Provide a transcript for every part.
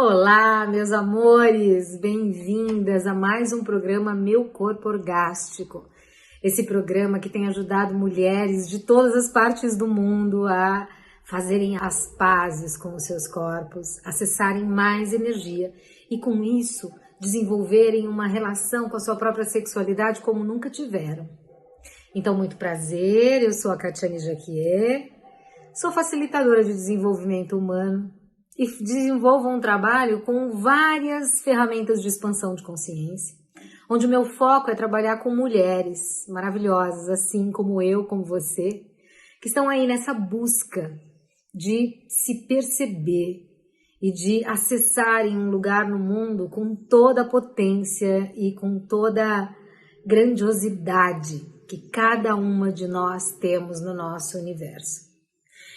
Olá, meus amores, bem-vindas a mais um programa Meu Corpo Orgástico. Esse programa que tem ajudado mulheres de todas as partes do mundo a fazerem as pazes com os seus corpos, acessarem mais energia e com isso desenvolverem uma relação com a sua própria sexualidade como nunca tiveram. Então, muito prazer, eu sou a Catiane Jaquier, sou facilitadora de desenvolvimento humano e desenvolvo um trabalho com várias ferramentas de expansão de consciência, onde o meu foco é trabalhar com mulheres maravilhosas, assim como eu, como você, que estão aí nessa busca de se perceber e de acessarem um lugar no mundo com toda a potência e com toda a grandiosidade que cada uma de nós temos no nosso universo.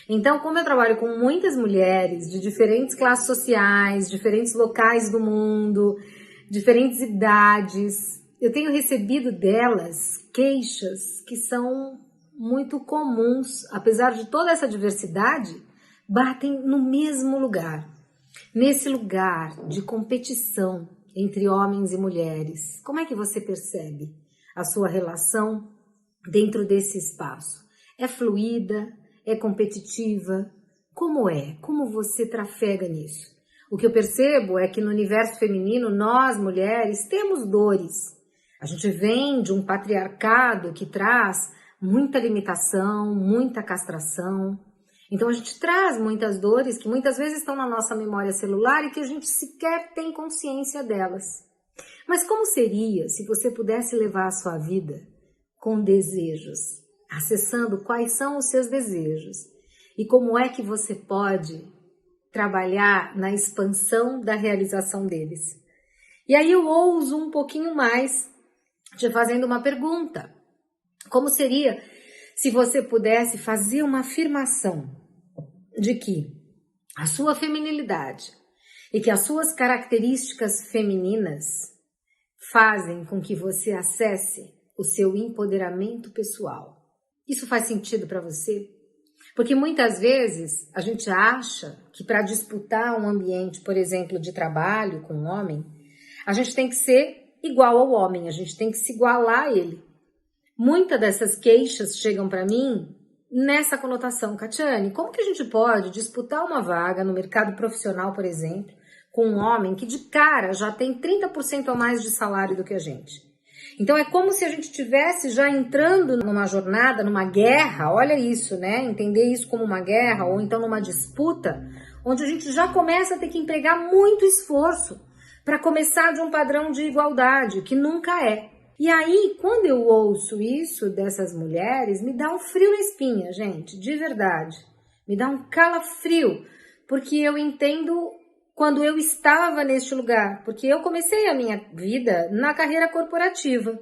Então, como eu trabalho com muitas mulheres de diferentes classes sociais, diferentes locais do mundo, diferentes idades, eu tenho recebido delas queixas que são muito comuns, apesar de toda essa diversidade, batem no mesmo lugar. Nesse lugar de competição entre homens e mulheres. Como é que você percebe a sua relação dentro desse espaço? É fluida? É competitiva? Como é? Como você trafega nisso? O que eu percebo é que no universo feminino, nós, mulheres, temos dores. A gente vem de um patriarcado que traz muita limitação, muita castração. Então a gente traz muitas dores que muitas vezes estão na nossa memória celular e que a gente sequer tem consciência delas. Mas como seria se você pudesse levar a sua vida com desejos? Acessando quais são os seus desejos e como é que você pode trabalhar na expansão da realização deles. E aí eu ouso um pouquinho mais te fazendo uma pergunta. Como seria se você pudesse fazer uma afirmação de que a sua feminilidade e que as suas características femininas fazem com que você acesse o seu empoderamento pessoal? Isso faz sentido para você? Porque muitas vezes a gente acha que para disputar um ambiente, por exemplo, de trabalho com um homem, a gente tem que ser igual ao homem, a gente tem que se igualar a ele. Muitas dessas queixas chegam para mim nessa conotação. Catiane, como que a gente pode disputar uma vaga no mercado profissional, por exemplo, com um homem que de cara já tem 30% a mais de salário do que a gente? Então é como se a gente estivesse já entrando numa jornada, numa guerra, olha isso, né? Entender isso como uma guerra ou então numa disputa, onde a gente já começa a ter que empregar muito esforço para começar de um padrão de igualdade, que nunca é. E aí, quando eu ouço isso dessas mulheres, me dá um frio na espinha, gente, de verdade. Me dá um calafrio, porque eu entendo quando eu estava neste lugar, porque eu comecei a minha vida na carreira corporativa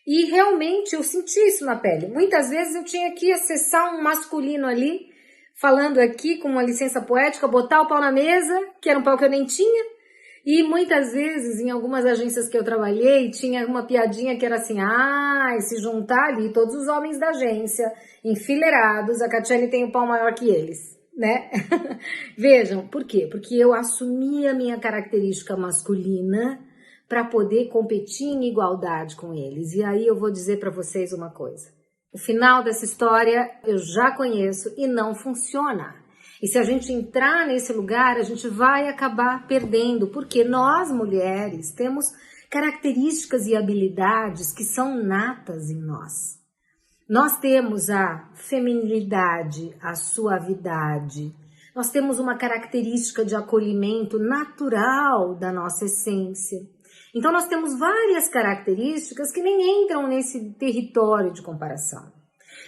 e realmente eu senti isso na pele. Muitas vezes eu tinha que acessar um masculino ali, falando aqui com uma licença poética, botar o pau na mesa, que era um pau que eu nem tinha, e muitas vezes em algumas agências que eu trabalhei tinha uma piadinha que era assim, se juntar ali todos os homens da agência, enfileirados, a Catiane tem o pau maior que eles. Né? Vejam, por quê? Porque eu assumi a minha característica masculina para poder competir em igualdade com eles. E aí eu vou dizer para vocês uma coisa. O final dessa história eu já conheço e não funciona. E se a gente entrar nesse lugar, a gente vai acabar perdendo, porque nós, mulheres, temos características e habilidades que são natas em nós. Nós temos a feminilidade, a suavidade, nós temos uma característica de acolhimento natural da nossa essência. Então nós temos várias características que nem entram nesse território de comparação.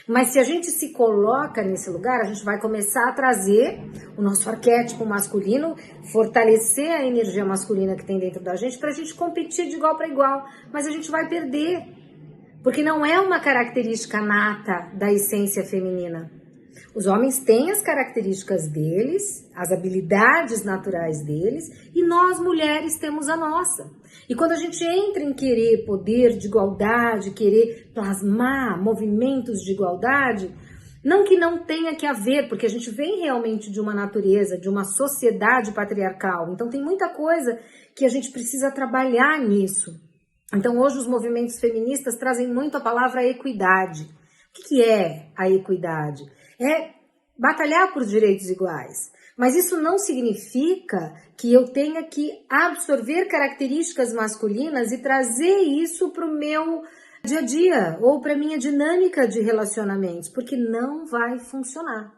Mas se a gente se coloca nesse lugar, a gente vai começar a trazer o nosso arquétipo masculino, fortalecer a energia masculina que tem dentro da gente para a gente competir de igual para igual, mas a gente vai perder. Porque não é uma característica nata da essência feminina. Os homens têm as características deles, as habilidades naturais deles, e nós, mulheres, temos a nossa. E quando a gente entra em querer poder de igualdade, querer plasmar movimentos de igualdade, Não que não tenha que haver, porque a gente vem realmente de uma natureza, de uma sociedade patriarcal. Então tem muita coisa que a gente precisa trabalhar nisso. Então hoje os movimentos feministas trazem muito a palavra equidade. O que é a equidade? É batalhar por direitos iguais. Mas isso não significa que eu tenha que absorver características masculinas e trazer isso para o meu dia a dia ou para minha dinâmica de relacionamentos, porque não vai funcionar.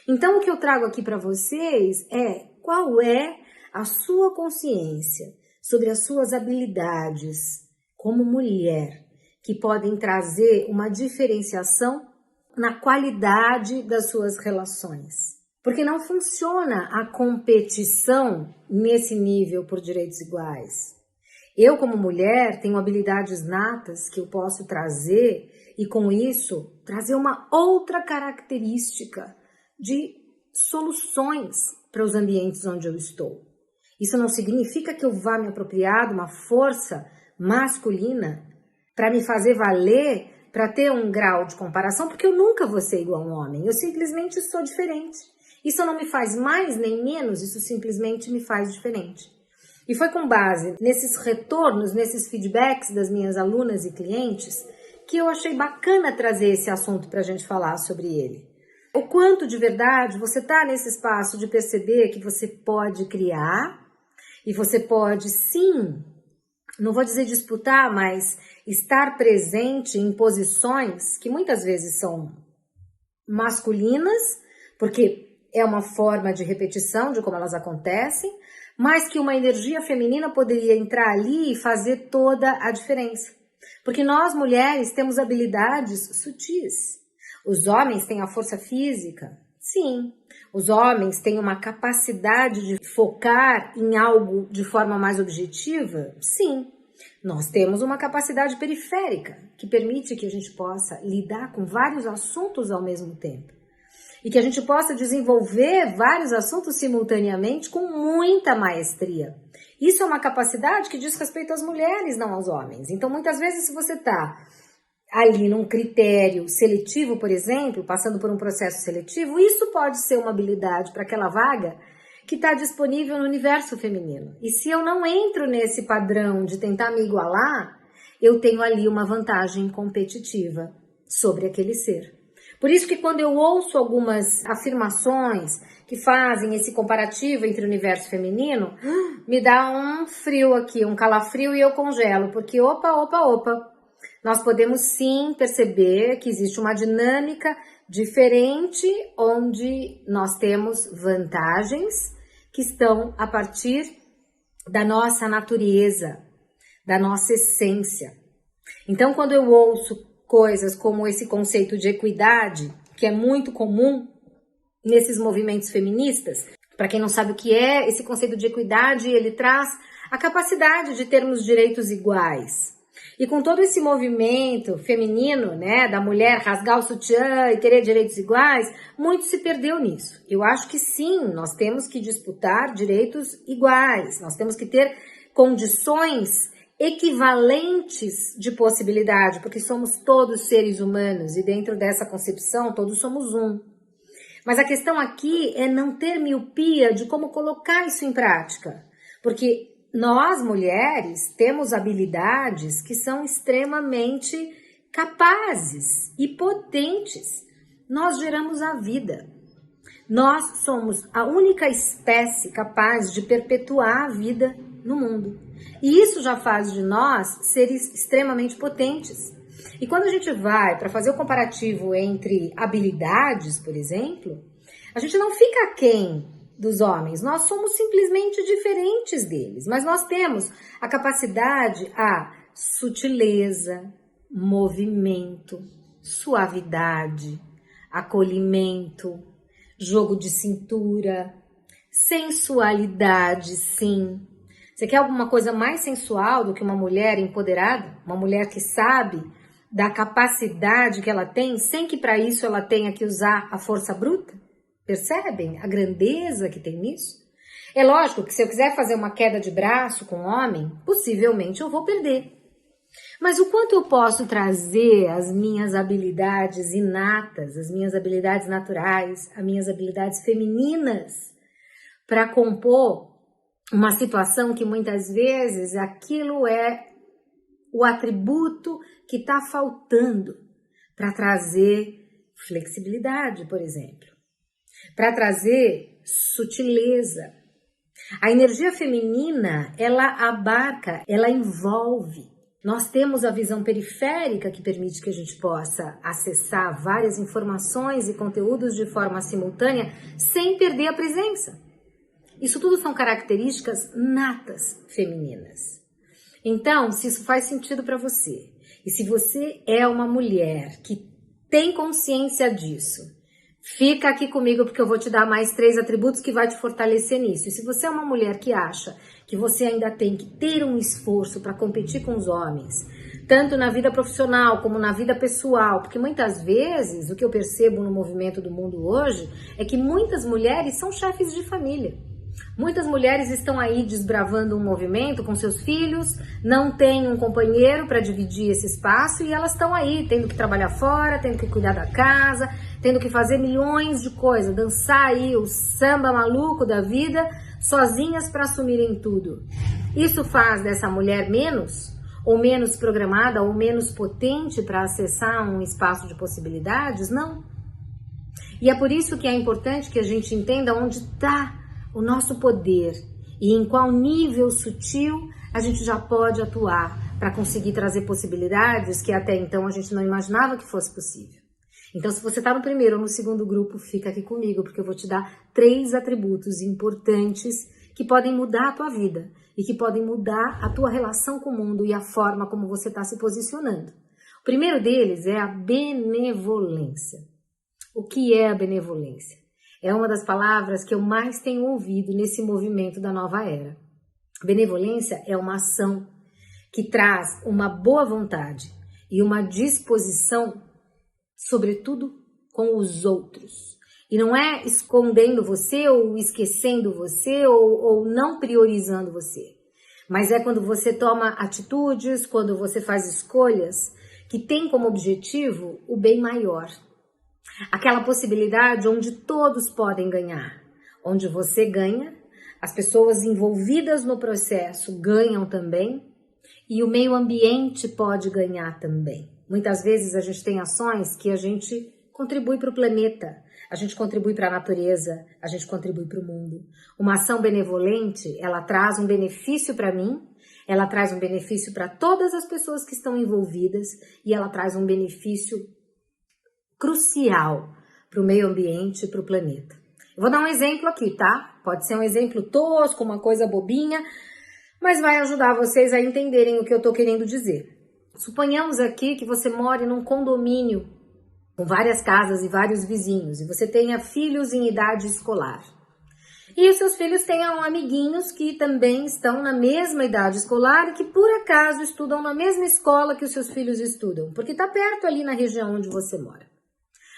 Então o que eu trago aqui para vocês é qual é a sua consciência sobre as suas habilidades como mulher, que podem trazer uma diferenciação na qualidade das suas relações. Porque não funciona a competição nesse nível por direitos iguais. Eu, como mulher, tenho habilidades natas que eu posso trazer e, com isso, trazer uma outra característica de soluções para os ambientes onde eu estou. Isso não significa que eu vá me apropriar de uma força masculina para me fazer valer, para ter um grau de comparação, porque eu nunca vou ser igual a um homem. Eu simplesmente sou diferente. Isso não me faz mais nem menos, isso simplesmente me faz diferente. E foi com base nesses retornos, nesses feedbacks das minhas alunas e clientes, que eu achei bacana trazer esse assunto para a gente falar sobre ele. O quanto de verdade você está nesse espaço de perceber que você pode criar e você pode sim, não vou dizer disputar, mas estar presente em posições que muitas vezes são masculinas, porque é uma forma de repetição de como elas acontecem, mas que uma energia feminina poderia entrar ali e fazer toda a diferença. Porque nós, mulheres, temos habilidades sutis. Os homens têm a força física? Sim. Os homens têm uma capacidade de focar em algo de forma mais objetiva? Sim. Nós temos uma capacidade periférica, que permite que a gente possa lidar com vários assuntos ao mesmo tempo. E que a gente possa desenvolver vários assuntos simultaneamente com muita maestria. Isso é uma capacidade que diz respeito às mulheres, não aos homens. Então, muitas vezes, se você está ali num critério seletivo, por exemplo, passando por um processo seletivo, isso pode ser uma habilidade para aquela vaga que está disponível no universo feminino. E se eu não entro nesse padrão de tentar me igualar, eu tenho ali uma vantagem competitiva sobre aquele ser. Por isso que quando eu ouço algumas afirmações que fazem esse comparativo entre o universo feminino, me dá um frio aqui, um calafrio e eu congelo, porque opa, nós podemos sim perceber que existe uma dinâmica diferente onde nós temos vantagens que estão a partir da nossa natureza, da nossa essência. Então, quando eu ouço coisas como esse conceito de equidade, que é muito comum nesses movimentos feministas. Para quem não sabe o que é, esse conceito de equidade, ele traz a capacidade de termos direitos iguais. E com todo esse movimento feminino, né, da mulher rasgar o sutiã e querer direitos iguais, muito se perdeu nisso. Eu acho que sim, nós temos que disputar direitos iguais, nós temos que ter condições equivalentes de possibilidade, porque somos todos seres humanos e dentro dessa concepção todos somos um. Mas a questão aqui é não ter miopia de como colocar isso em prática, porque nós mulheres temos habilidades que são extremamente capazes e potentes. Nós geramos a vida. Nós somos a única espécie capaz de perpetuar a vida no mundo. E isso já faz de nós seres extremamente potentes. E quando a gente vai para fazer o comparativo entre habilidades, por exemplo, a gente não fica aquém dos homens. Nós somos simplesmente diferentes deles. Mas nós temos a capacidade a sutileza, movimento, suavidade, acolhimento, jogo de cintura, sensualidade, sim. Você quer alguma coisa mais sensual do que uma mulher empoderada? Uma mulher que sabe da capacidade que ela tem, sem que para isso ela tenha que usar a força bruta? Percebem a grandeza que tem nisso? É lógico que se eu quiser fazer uma queda de braço com um homem, possivelmente eu vou perder. Mas o quanto eu posso trazer as minhas habilidades inatas, as minhas habilidades naturais, as minhas habilidades femininas para compor uma situação que muitas vezes aquilo é o atributo que está faltando para trazer flexibilidade, por exemplo, para trazer sutileza. A energia feminina, ela abarca, ela envolve. Nós temos a visão periférica que permite que a gente possa acessar várias informações e conteúdos de forma simultânea sem perder a presença. Isso tudo são características natas femininas. Então, se isso faz sentido para você, e se você é uma mulher que tem consciência disso, fica aqui comigo porque eu vou te dar mais 3 atributos que vai te fortalecer nisso. E se você é uma mulher que acha que você ainda tem que ter um esforço para competir com os homens, tanto na vida profissional como na vida pessoal, porque muitas vezes o que eu percebo no movimento do mundo hoje é que muitas mulheres são chefes de família. Muitas mulheres estão aí desbravando um movimento com seus filhos, não têm um companheiro para dividir esse espaço e elas estão aí tendo que trabalhar fora, tendo que cuidar da casa, tendo que fazer milhões de coisas, dançar aí o samba maluco da vida, sozinhas para assumirem tudo. Isso faz dessa mulher menos, ou menos programada, ou menos potente para acessar um espaço de possibilidades? Não. E é por isso que é importante que a gente entenda onde está o nosso poder e em qual nível sutil a gente já pode atuar para conseguir trazer possibilidades que até então a gente não imaginava que fosse possível. Então, se você está no primeiro ou no segundo grupo, fica aqui comigo, porque eu vou te dar 3 atributos importantes que podem mudar a tua vida e que podem mudar a tua relação com o mundo e a forma como você está se posicionando. O primeiro deles é a benevolência. O que é a benevolência? É uma das palavras que eu mais tenho ouvido nesse movimento da nova era. Benevolência é uma ação que traz uma boa vontade e uma disposição, sobretudo com os outros. E não é escondendo você ou esquecendo você ou não priorizando você. Mas é quando você toma atitudes, quando você faz escolhas que tem como objetivo o bem maior. Aquela possibilidade onde todos podem ganhar, onde você ganha, as pessoas envolvidas no processo ganham também e o meio ambiente pode ganhar também. Muitas vezes a gente tem ações que a gente contribui para o planeta, a gente contribui para a natureza, a gente contribui para o mundo. Uma ação benevolente, ela traz um benefício para mim, ela traz um benefício para todas as pessoas que estão envolvidas e ela traz um benefício crucial para o meio ambiente e para o planeta. Eu vou dar um exemplo aqui, tá? Pode ser um exemplo tosco, uma coisa bobinha, mas vai ajudar vocês a entenderem o que eu estou querendo dizer. Suponhamos aqui que você more num condomínio com várias casas e vários vizinhos e você tenha filhos em idade escolar. E os seus filhos tenham amiguinhos que também estão na mesma idade escolar e que por acaso estudam na mesma escola que os seus filhos estudam, porque está perto ali na região onde você mora.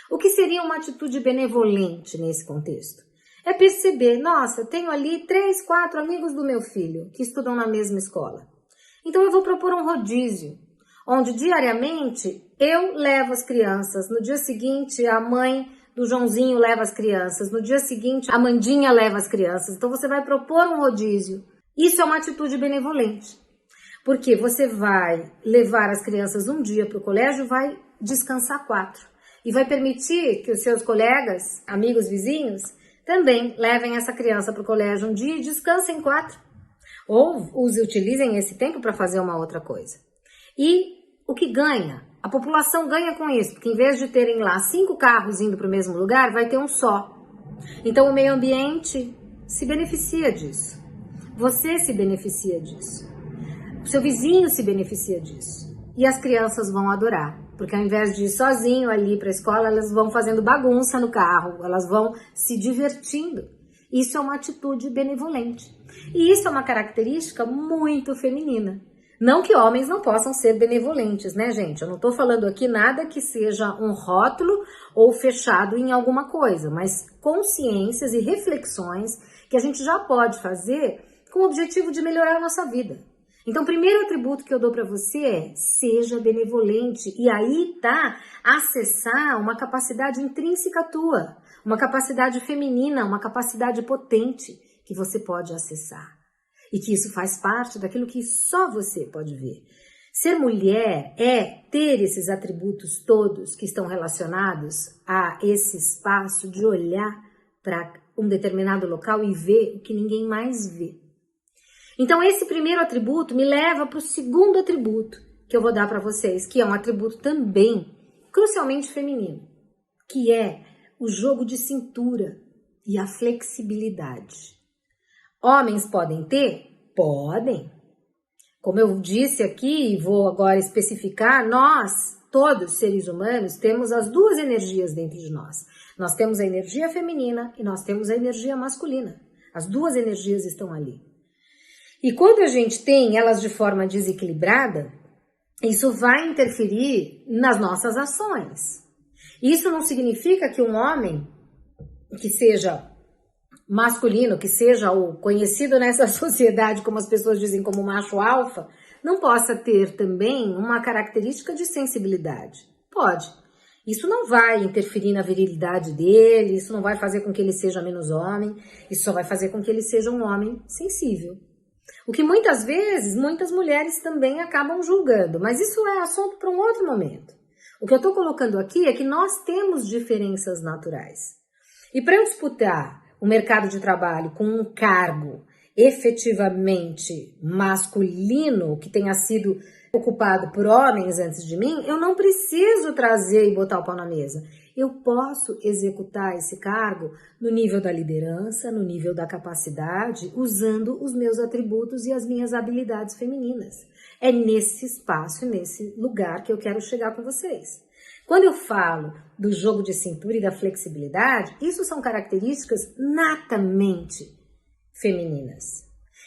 O que seria uma atitude benevolente nesse contexto? É perceber, nossa, eu tenho ali 3, 4 amigos do meu filho que estudam na mesma escola. Então eu vou propor um rodízio, onde diariamente eu levo as crianças, no dia seguinte a mãe do Joãozinho leva as crianças, no dia seguinte a Mandinha leva as crianças. Então você vai propor um rodízio. Isso é uma atitude benevolente, porque você vai levar as crianças um dia para o colégio e vai descansar 4. E vai permitir que os seus colegas, amigos, vizinhos, também levem essa criança para o colégio um dia e descansem 4. Ou utilizem esse tempo para fazer uma outra coisa. E o que ganha? A população ganha com isso, porque em vez de terem lá 5 carros indo para o mesmo lugar, vai ter um só. Então o meio ambiente se beneficia disso. Você se beneficia disso. O seu vizinho se beneficia disso. E as crianças vão adorar. Porque ao invés de ir sozinho ali para a escola, elas vão fazendo bagunça no carro, elas vão se divertindo. Isso é uma atitude benevolente. E isso é uma característica muito feminina. Não que homens não possam ser benevolentes, né, gente? Eu não estou falando aqui nada que seja um rótulo ou fechado em alguma coisa, mas consciências e reflexões que a gente já pode fazer com o objetivo de melhorar a nossa vida. Então, o primeiro atributo que eu dou para você é: seja benevolente. E aí tá acessar uma capacidade intrínseca tua, uma capacidade feminina, uma capacidade potente que você pode acessar. E que isso faz parte daquilo que só você pode ver. Ser mulher é ter esses atributos todos que estão relacionados a esse espaço de olhar para um determinado local e ver o que ninguém mais vê. Então, esse primeiro atributo me leva para o segundo atributo que eu vou dar para vocês, que é um atributo também crucialmente feminino, que é o jogo de cintura e a flexibilidade. Homens podem ter? Podem. Como eu disse aqui e vou agora especificar, nós, todos seres humanos, temos as duas energias dentro de nós. Nós temos a energia feminina e nós temos a energia masculina. As duas energias estão ali. E quando a gente tem elas de forma desequilibrada, isso vai interferir nas nossas ações. Isso não significa que um homem que seja masculino, que seja o conhecido nessa sociedade, como as pessoas dizem, como macho alfa, não possa ter também uma característica de sensibilidade. Pode. Isso não vai interferir na virilidade dele, isso não vai fazer com que ele seja menos homem, isso só vai fazer com que ele seja um homem sensível. O que muitas vezes, muitas mulheres também acabam julgando, mas isso é assunto para um outro momento. O que eu estou colocando aqui é que nós temos diferenças naturais. E para eu disputar o mercado de trabalho com um cargo efetivamente masculino, que tenha sido ocupado por homens antes de mim, eu não preciso trazer e botar o pau na mesa. Eu posso executar esse cargo no nível da liderança, no nível da capacidade, usando os meus atributos e as minhas habilidades femininas. É nesse espaço, nesse lugar que eu quero chegar com vocês. Quando eu falo do jogo de cintura e da flexibilidade, isso são características natamente femininas.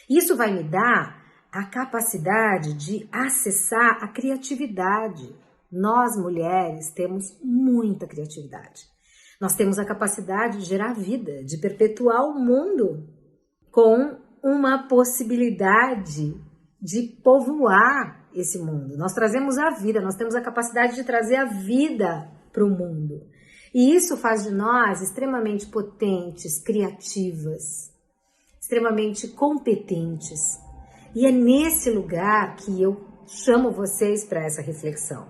Isso vai me dar a capacidade de acessar a criatividade. Nós, mulheres, temos muita criatividade. Nós temos a capacidade de gerar vida, de perpetuar o mundo com uma possibilidade de povoar esse mundo. Nós trazemos a vida, nós temos a capacidade de trazer a vida para o mundo. E isso faz de nós extremamente potentes, criativas, extremamente competentes. E é nesse lugar que eu chamo vocês para essa reflexão.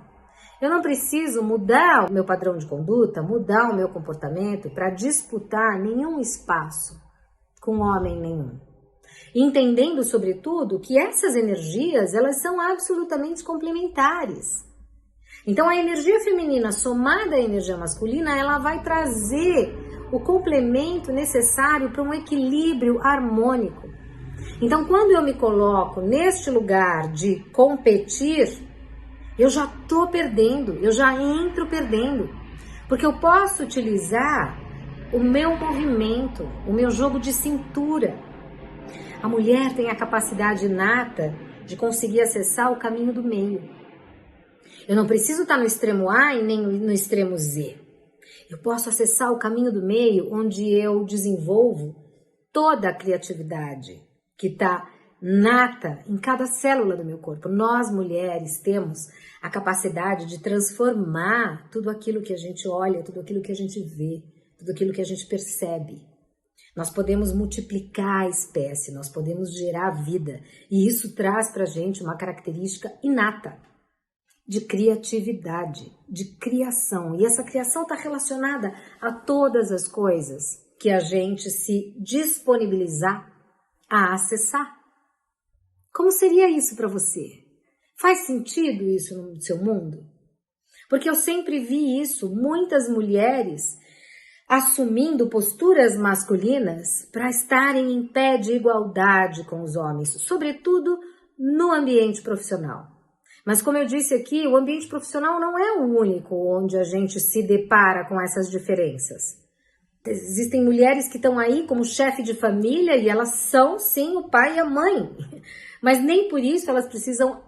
Eu não preciso mudar o meu padrão de conduta, mudar o meu comportamento para disputar nenhum espaço com homem nenhum. Entendendo, sobretudo, que essas energias, elas são absolutamente complementares. Então, a energia feminina somada à energia masculina, ela vai trazer o complemento necessário para um equilíbrio harmônico. Então, quando eu me coloco neste lugar de competir, eu já estou perdendo, eu já entro perdendo. Porque eu posso utilizar o meu movimento, o meu jogo de cintura. A mulher tem a capacidade inata de conseguir acessar o caminho do meio. Eu não preciso estar no extremo A e nem no extremo Z. Eu posso acessar o caminho do meio, onde eu desenvolvo toda a criatividade que está nata em cada célula do meu corpo. Nós, mulheres, temos a capacidade de transformar tudo aquilo que a gente olha, tudo aquilo que a gente vê, tudo aquilo que a gente percebe. Nós podemos multiplicar a espécie, nós podemos gerar vida. E isso traz para a gente uma característica inata de criatividade, de criação. E essa criação está relacionada a todas as coisas que a gente se disponibilizar a acessar. Como seria isso para você? Faz sentido isso no seu mundo? Porque eu sempre vi isso, muitas mulheres assumindo posturas masculinas para estarem em pé de igualdade com os homens, sobretudo no ambiente profissional. Mas como eu disse aqui, o ambiente profissional não é o único onde a gente se depara com essas diferenças. Existem mulheres que estão aí como chefe de família e elas são sim o pai e a mãe, mas nem por isso elas precisam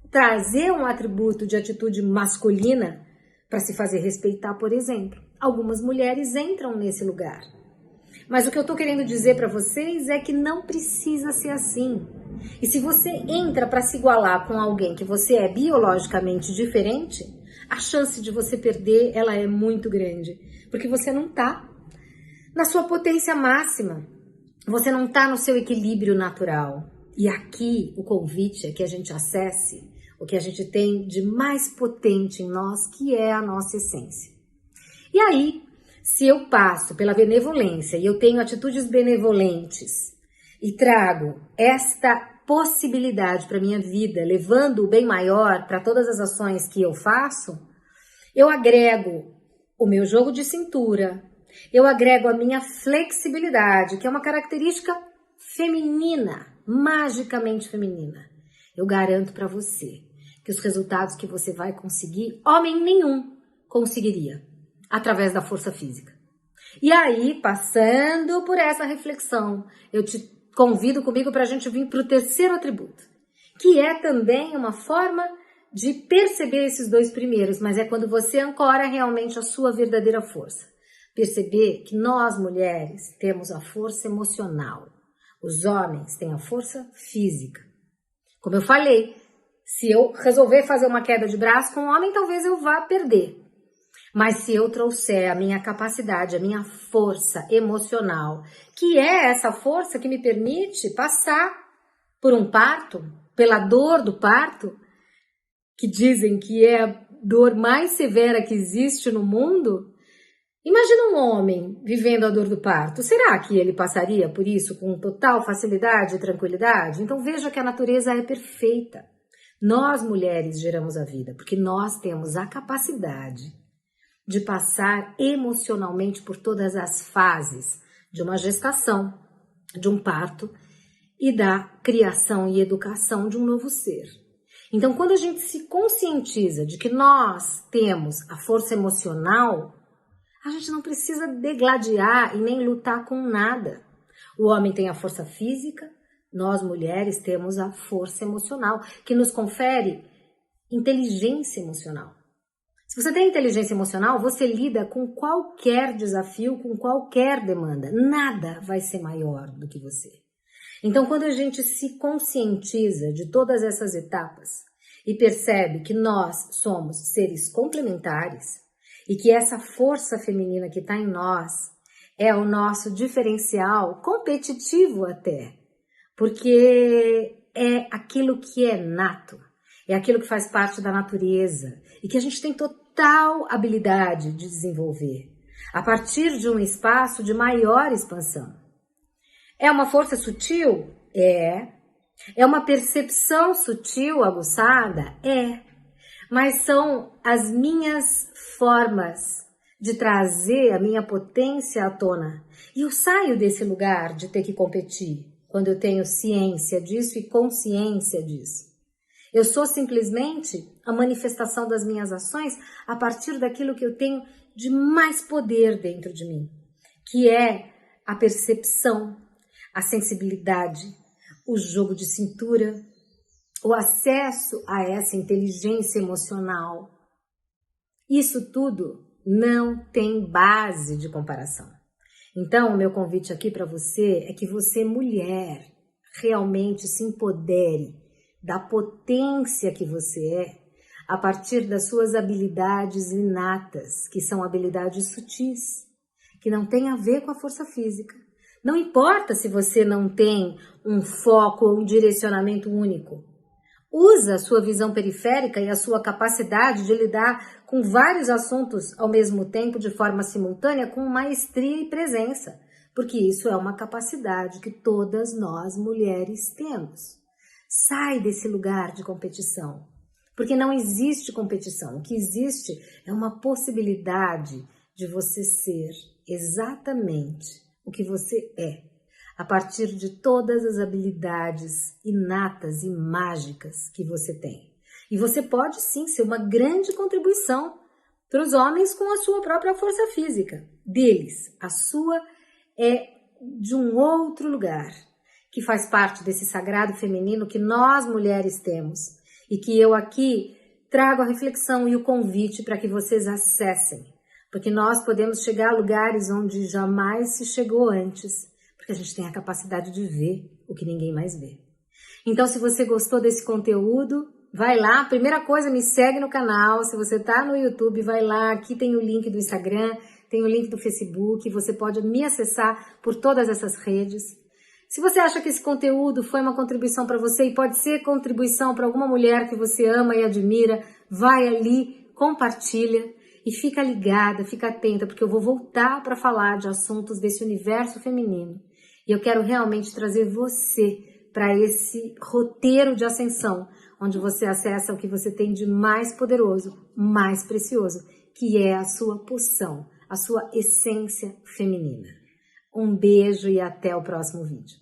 trazer um atributo de atitude masculina para se fazer respeitar, por exemplo. Algumas mulheres entram nesse lugar. Mas o que eu estou querendo dizer para vocês é que não precisa ser assim. E se você entra para se igualar com alguém que você é biologicamente diferente, a chance de você perder, ela é muito grande, porque você não está na sua potência máxima, você não está no seu equilíbrio natural. E aqui o convite é que a gente acesse o que a gente tem de mais potente em nós, que é a nossa essência. E aí, se eu passo pela benevolência e eu tenho atitudes benevolentes e trago esta possibilidade para minha vida, levando o bem maior para todas as ações que eu faço, eu agrego o meu jogo de cintura, eu agrego a minha flexibilidade, que é uma característica feminina, magicamente feminina. Eu garanto para você que os resultados que você vai conseguir, homem nenhum conseguiria, através da força física. E aí, passando por essa reflexão, eu te convido comigo para a gente vir para o terceiro atributo, que é também uma forma de perceber esses dois primeiros, mas é quando você ancora realmente a sua verdadeira força. Perceber que nós, mulheres, temos a força emocional. Os homens têm a força física. Como eu falei, se eu resolver fazer uma queda de braço com um homem, talvez eu vá perder. Mas se eu trouxer a minha capacidade, a minha força emocional, que é essa força que me permite passar por um parto, pela dor do parto, que dizem que é a dor mais severa que existe no mundo, imagina um homem vivendo a dor do parto. Será que ele passaria por isso com total facilidade e tranquilidade? Então veja que a natureza é perfeita. Nós, mulheres, geramos a vida, porque nós temos a capacidade de passar emocionalmente por todas as fases de uma gestação, de um parto e da criação e educação de um novo ser. Então, quando a gente se conscientiza de que nós temos a força emocional, a gente não precisa degladiar e nem lutar com nada. O homem tem a força física, nós mulheres temos a força emocional, que nos confere inteligência emocional. Se você tem inteligência emocional, você lida com qualquer desafio, com qualquer demanda. Nada vai ser maior do que você. Então, quando a gente se conscientiza de todas essas etapas e percebe que nós somos seres complementares e que essa força feminina que está em nós é o nosso diferencial competitivo até, porque é aquilo que é nato. É aquilo que faz parte da natureza e que a gente tem total habilidade de desenvolver a partir de um espaço de maior expansão. É uma força sutil? É. É uma percepção sutil, aguçada? É. Mas são as minhas formas de trazer a minha potência à tona. E eu saio desse lugar de ter que competir quando eu tenho ciência disso e consciência disso. Eu sou simplesmente a manifestação das minhas ações a partir daquilo que eu tenho de mais poder dentro de mim, que é a percepção, a sensibilidade, o jogo de cintura, o acesso a essa inteligência emocional. Isso tudo não tem base de comparação. Então, o meu convite aqui para você é que você, mulher, realmente se empodere da potência que você é, a partir das suas habilidades inatas, que são habilidades sutis, que não tem a ver com a força física. Não importa se você não tem um foco ou um direcionamento único. Usa a sua visão periférica e a sua capacidade de lidar com vários assuntos ao mesmo tempo, de forma simultânea, com maestria e presença, porque isso é uma capacidade que todas nós mulheres temos. Sai desse lugar de competição, porque não existe competição. O que existe é uma possibilidade de você ser exatamente o que você é, a partir de todas as habilidades inatas e mágicas que você tem. E você pode sim ser uma grande contribuição para os homens com a sua própria força física. Deles, a sua é de um outro lugar, que faz parte desse sagrado feminino que nós mulheres temos e que eu aqui trago a reflexão e o convite para que vocês acessem, porque nós podemos chegar a lugares onde jamais se chegou antes, porque a gente tem a capacidade de ver o que ninguém mais vê. Então, se você gostou desse conteúdo, vai lá. Primeira coisa, me segue no canal. Se você tá no YouTube, vai lá. Aqui tem o link do Instagram, tem o link do Facebook. Você pode me acessar por todas essas redes. Se você acha que esse conteúdo foi uma contribuição para você e pode ser contribuição para alguma mulher que você ama e admira, vai ali, compartilha e fica ligada, fica atenta, porque eu vou voltar para falar de assuntos desse universo feminino. E eu quero realmente trazer você para esse roteiro de ascensão, onde você acessa o que você tem de mais poderoso, mais precioso, que é a sua pulsão, a sua essência feminina. Um beijo e até o próximo vídeo.